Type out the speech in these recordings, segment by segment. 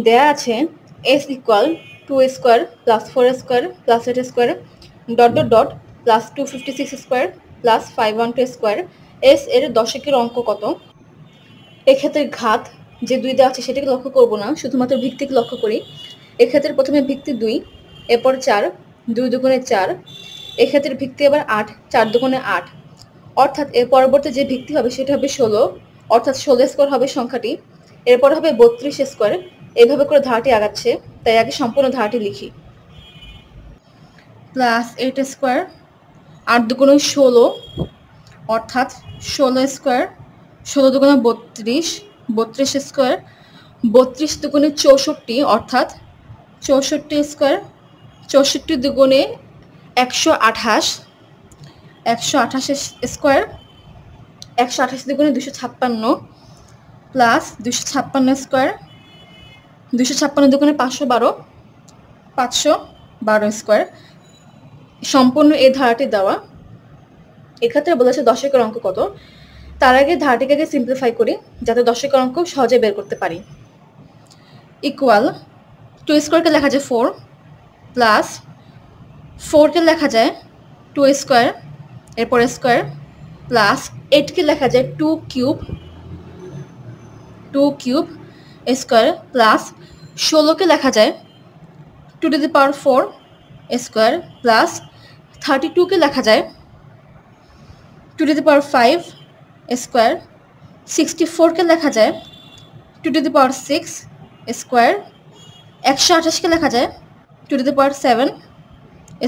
দেয়া আছে s equal 2 square plus 4 square plus 8 square dot dot dot plus 256 square plus 512 square S এর দশকের অঙ্ক কত? এক্ষেত্রে ঘাত যে 2 দেওয়া আছে সেটাকে লক্ষ্য করব না, শুধুমাত্র ভিত্তিকে লক্ষ্য করি। এক্ষেত্রে প্রথমে ভিত্তি 2, এরপর 4, 2 দুগুণে 4। এক্ষেত্রে ভিত্তি আবার 8, 4 দুগুণে 8। অর্থাৎ এর পরবর্তী যে ভিত্তি হবে সেটা হবে 16, অর্থাৎ 16 স্কোয়ার হবে সংখ্যাটি। এরপর হবে 32 স্কোয়ার। এইভাবে করে ধারাটি আগাচ্ছে, তাই আগে সম্পূর্ণ ধারাটি লিখি। প্লাস 8 স্কোয়ার, 8 দুগুণে 16, অর্থাৎ 16 স্কোয়ার। 16 দুগুণে 32, 32 স্কোয়ার। 32 দুগুণে 64, অর্থাৎ 64 স্কোয়ার। 64 দুগুণে 128, 128 স্কোয়ার। 128 দুগুণে 256 প্লাস 256 স্কোয়ার। 256 দুগুণে 512, 512 স্কোয়ার। সম্পূর্ণ এই ধারাটি দেওয়া। এক্ষেত্রে বলেছে দশকের অঙ্ক কত। তার আগে ধারাটিকে আগে সিম্পলিফাই করি যাতে দশকের অঙ্ক সহজে বের করতে পারি। ইকুয়াল 2 স্কোয়ারকে লেখা যায় 4 প্লাস 4কে লেখা যায় 2 স্কোয়ার, এরপর স্কোয়ার প্লাস 8কে লেখা যায় 2 কিউব স্কোয়ার প্লাস 16কে লেখা যায় 2 to the power 4 square plus 32কে লেখা যায় 2 টু দি পাওয়ার 5 স্কোয়ার। 64কে লেখা যায় 2 টু দি পাওয়ার 6 স্কোয়ার। 128কে লেখা যায় 2 টু দি পাওয়ার 7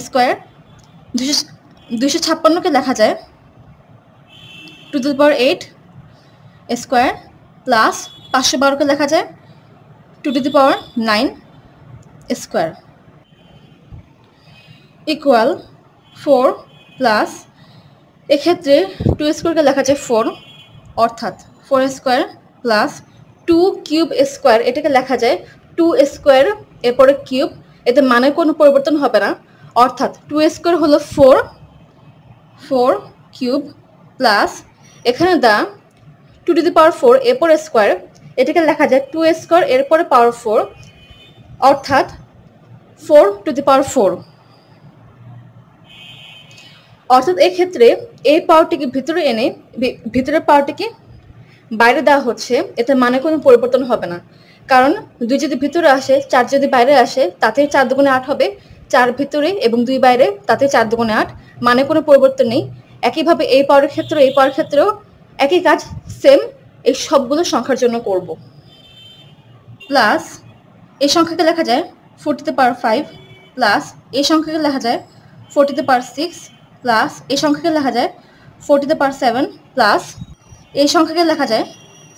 স্কোয়ার। 256কে লেখা যায় 2 to the power 8 square plus 512কে লেখা যায় 2 to the power 9 square. Equal 4 plus, এক্ষেত্রে 2 স্কোয়ারকে লেখা যায় 4, অর্থাৎ 4 স্কোয়ার প্লাস 2 কিউব স্কোয়ার, এটাকে লেখা যায় 2 স্কোয়ার এরপরে কিউব। এতে মানের কোনো পরিবর্তন হবে না, অর্থাৎ 2 স্কোয়ার হলো 4 কিউব প্লাস এখানে দা 2 টু দি পাওয়ার 4 এরপর স্কোয়ার, এটাকে লেখা যায় 2 স্কোয়ার এরপরে পাওয়ার 4, অর্থাৎ 4 টু দি পাওয়ার 4। অর্থাৎ এক্ষেত্রে এই পাওয়ারটিকে ভিতরে এনে ভিতরের পাওয়ারটিকে বাইরে দেওয়া হচ্ছে, এতে মানে কোনো পরিবর্তন হবে না। কারণ 2 যদি ভিতরে আসে 4 যদি বাইরে আসে তাতে 4 দুগুণে 8 হবে। 4 ভিতরে এবং 2 বাইরে, তাতে 4 দুগুণে 8, মানে কোনো পরিবর্তন নেই। একইভাবে এই পাওয়ারের ক্ষেত্রে এই পাওয়ার ক্ষেত্রেও একই কাজ সেম এই সবগুলো সংখ্যার জন্য করব। প্লাস এই সংখ্যাকে লেখা যায় 4 টু দি পাওয়ার 5 প্লাস এই সংখ্যাকে লেখা যায় 4 টু দি পাওয়ার 6 প্লাস এই সংখ্যাকে লেখা যায় 4 টু দি পাওয়ার 7 প্লাস এই সংখ্যাকে লেখা যায়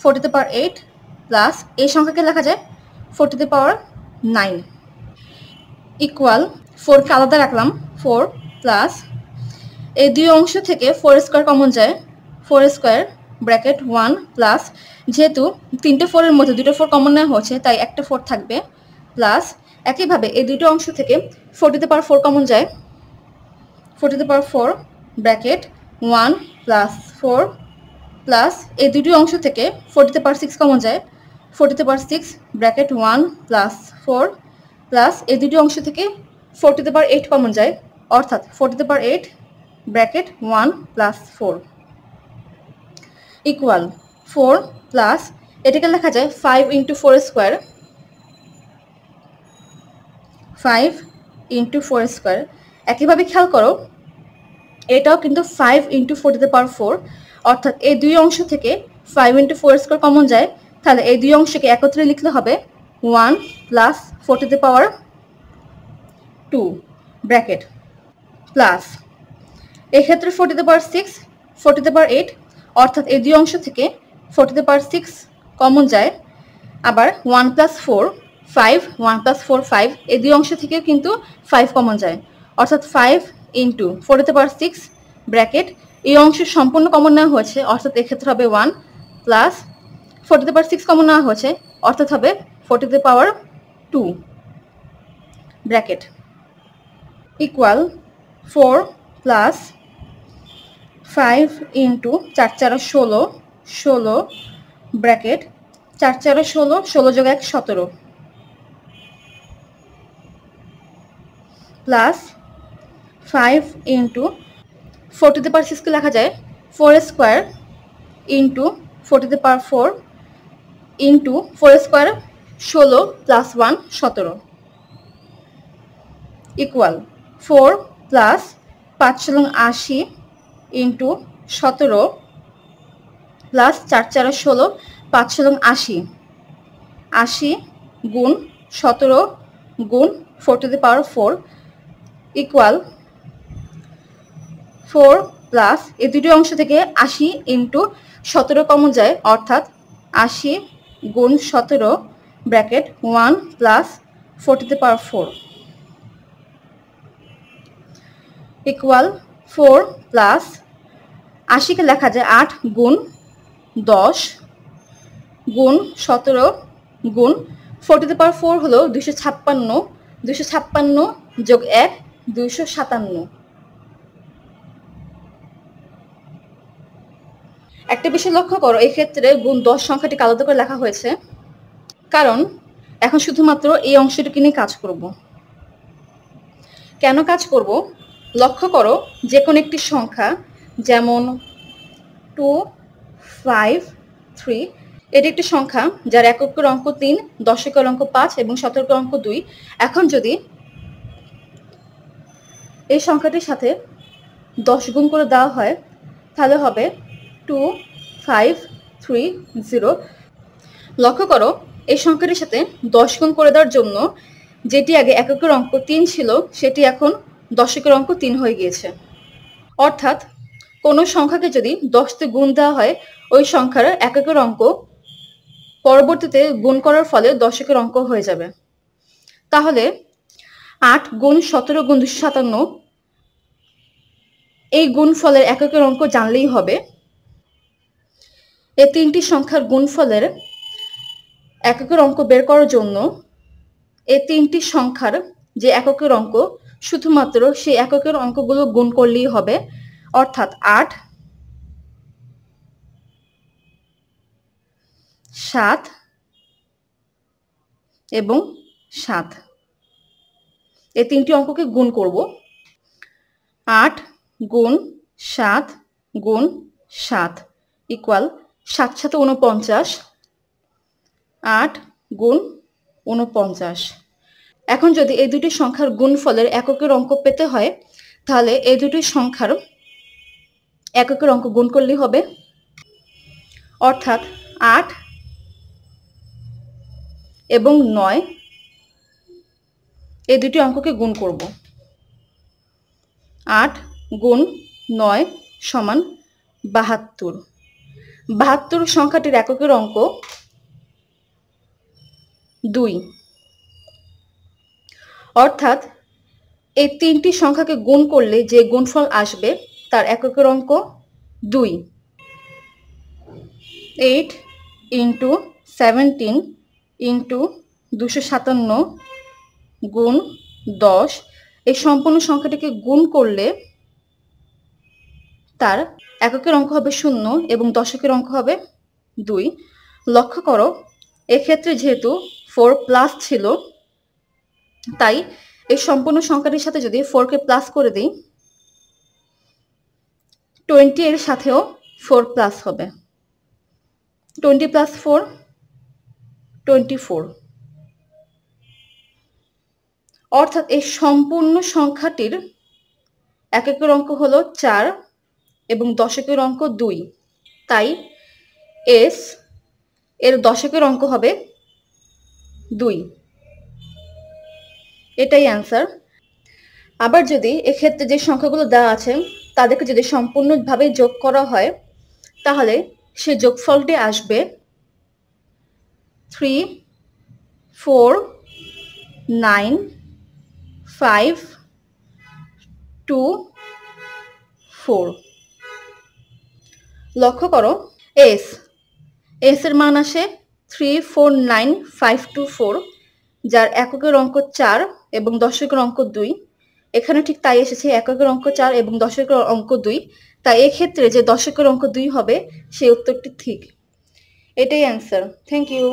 4 টু দি পাওয়ার 8 প্লাস এই সংখ্যাকে লেখা যায় 4 টু দি পাওয়ার 9 ইকুয়াল 4কে আলাদা রাখলাম 4 প্লাস এই দুই অংশ থেকে 4 স্কোয়ার কমন যায়, 4 স্কোয়ার ব্র্যাকেট 1 প্লাস যেহেতু 3টে 4 এর মধ্যে 2টো 4 কমন নেওয়া হচ্ছে তাই একটা 4 থাকবে প্লাস একইভাবে এই দুটো অংশ থেকে 4 টু দি পাওয়ার 4 কমন যায়, 4 two the power 4 bracket 1 plus 4 plus এই দুটো অংশ থেকে 4 টু দি পাওয়ার 6 কমন যায়, 4 two the power 6 bracket 1 plus 4 plus এই দুটো অংশ থেকে 4 টু দি পাওয়ার 8 কমন যায়, অর্থাৎ 4 two the power 8 bracket 1 plus 4 equal 4 plus এটাকে লেখা যায় 5 ইন্টু 4 স্কোয়ার, 5 ইন্টু 4 স্কোয়ার। একইভাবে খেয়াল করো এটাও কিন্তু 5 ইন্টু 4 টু দি পাওয়ার 4, অর্থাৎ এই দুই অংশ থেকে 5 ইন্টু 4 স্কোয়ার কমন যায়, তাহলে এই দুই অংশকে একত্রে লিখলে হবে 1 plus 4 two the power 2 bracket plus এক্ষেত্রে 4 two the power 6, 4 two the power 8, অর্থাৎ এই দুই অংশ থেকে 4 টু দি পাওয়ার 6 কমন যায়, আবার 1 প্লাস 4 5, 1 প্লাস 4 5, এই দুই অংশ থেকেও কিন্তু 5 কমন যায়, অর্থাৎ 5 into 4 two the power 6 bracket এই অংশ সম্পূর্ণ কমন নেওয়া হয়েছে, অর্থাৎ এক্ষেত্রে হবে 1 plus 4 two the power 6 common নেওয়া হয়েছে, অর্থাৎ হবে 4 two the power 2 bracket equal 4 plus 5 into 4 4 16 bracket 4 4 16, 16 যোগ 1 17 প্লাস 5 ইন্টু 4 টু দি পাওয়ার 6 কে লেখা যায় 4 square into 4 two the power 4 into 4 square 16 plus 1 17 equal 4 plus 5 80 into 17 plus 4 4 16 5 80 80 গুণ 17 গুণ 4 two the power 4 equal 4 plus এই দুটি অংশ থেকে 80 ইন্টু 17 কমন যায় অর্থাৎ 80 গুণ 17 bracket 1 plus 4 two the power 4 equal 4 plus 80 কে লেখা যায় 8 গুণ 10 গুণ 17 গুণ 4 টু দি পাওয়ার 4 হলো 256 256 যোগ 1 257 একটা বিষয় লক্ষ্য করো এই ক্ষেত্রে গুণ 10 সংখ্যাটিকে আলাদা করে লেখা হয়েছে কারণ এখন শুধুমাত্র এই অংশটুকু নিয়ে কাজ করব কেন কাজ করব লক্ষ্য করো যে কোনো একটি সংখ্যা যেমন 2 5 3 এটি একটি সংখ্যা যার এককের অঙ্ক 3 দশকের অঙ্ক 5 এবং শতকের অঙ্ক 2 এখন যদি এই সংখ্যাটির সাথে 10 গুণ করে দেওয়া হয় তাহলে হবে 2 5 3 0 লক্ষ্য করো এই সংখ্যাটির সাথে 10 গুণ করে দেওয়ার জন্য যেটি আগে এককের অঙ্ক 3 ছিল সেটি এখন দশকের অঙ্ক 3 হয়ে গিয়েছে অর্থাৎ কোনো সংখ্যাকে যদি 10 দিয়ে গুণ দেওয়া হয় ওই সংখ্যার এককের অঙ্ক পরবর্তীতে গুণ করার ফলে দশকের অঙ্ক হয়ে যাবে তাহলে 8 গুণ 17 গুণ 257 এই গুণফলের এককের অঙ্ক জানলেই হবে এই তিনটি সংখ্যার গুণফলের এককের অঙ্ক বের করার জন্য এই তিনটি সংখ্যার যে এককের অঙ্ক শুধুমাত্র সেই এককের অঙ্কগুলো গুণ করলেই হবে অর্থাৎ 8 7 এবং 7 এই তিনটি অঙ্ককে গুণ করব 8 গুণ 7 গুণ 7 ইকুয়াল 7 7 49 8 গুণ 49 এখন যদি এই দুটি সংখ্যার গুণফলের এককের অঙ্ক পেতে হয় তাহলে এই দুটি সংখ্যার এককের অঙ্ক গুণ করলেই হবে অর্থাৎ 8 এবং 9 এই দুটি অঙ্ককে গুণ করব 8 গুণ 9 সমান 72 72 সংখ্যাটির এককের অঙ্ক 2 অর্থাৎ এই তিনটি সংখ্যাকে গুণ করলে যে গুণফল আসবে তার এককের অঙ্ক 2 8 ইন্টু 17 ইন্টু 257 গুণ 10 এই সম্পূর্ণ সংখ্যাটিকে গুণ করলে তার এককের অঙ্ক হবে 0 এবং দশকের অঙ্ক হবে 2 লক্ষ্য করো এক্ষেত্রে যেহেতু 4 প্লাস ছিল তাই এই সম্পূর্ণ সংখ্যাটির সাথে যদি 4 কে প্লাস করে দিই 20 এর সাথেও 4 প্লাস হবে 20 প্লাস 4 24 অর্থাৎ এই সম্পূর্ণ সংখ্যাটির এককের অঙ্ক হলো 4 এবং দশকের অঙ্ক 2 তাই এস এর দশকের অঙ্ক হবে 2 এটাই অ্যান্সার আবার যদি এক্ষেত্রে যে সংখ্যাগুলো দেওয়া আছে তাদেরকে যদি সম্পূর্ণভাবে যোগ করা হয় তাহলে সে যোগফলটি আসবে 3 4 9 5 2 4 লক্ষ্য করো এস এর মান আসে 349,524 যার এককের অঙ্ক 4 এবং দশকের অঙ্ক 2 এখানে ঠিক তাই এসেছে এককের অঙ্ক 4 এবং দশকের অঙ্ক 2 তাই এক্ষেত্রে যে দশকের অঙ্ক 2 হবে সেই উত্তরটি ঠিক এটাই অ্যান্সার থ্যাংক ইউ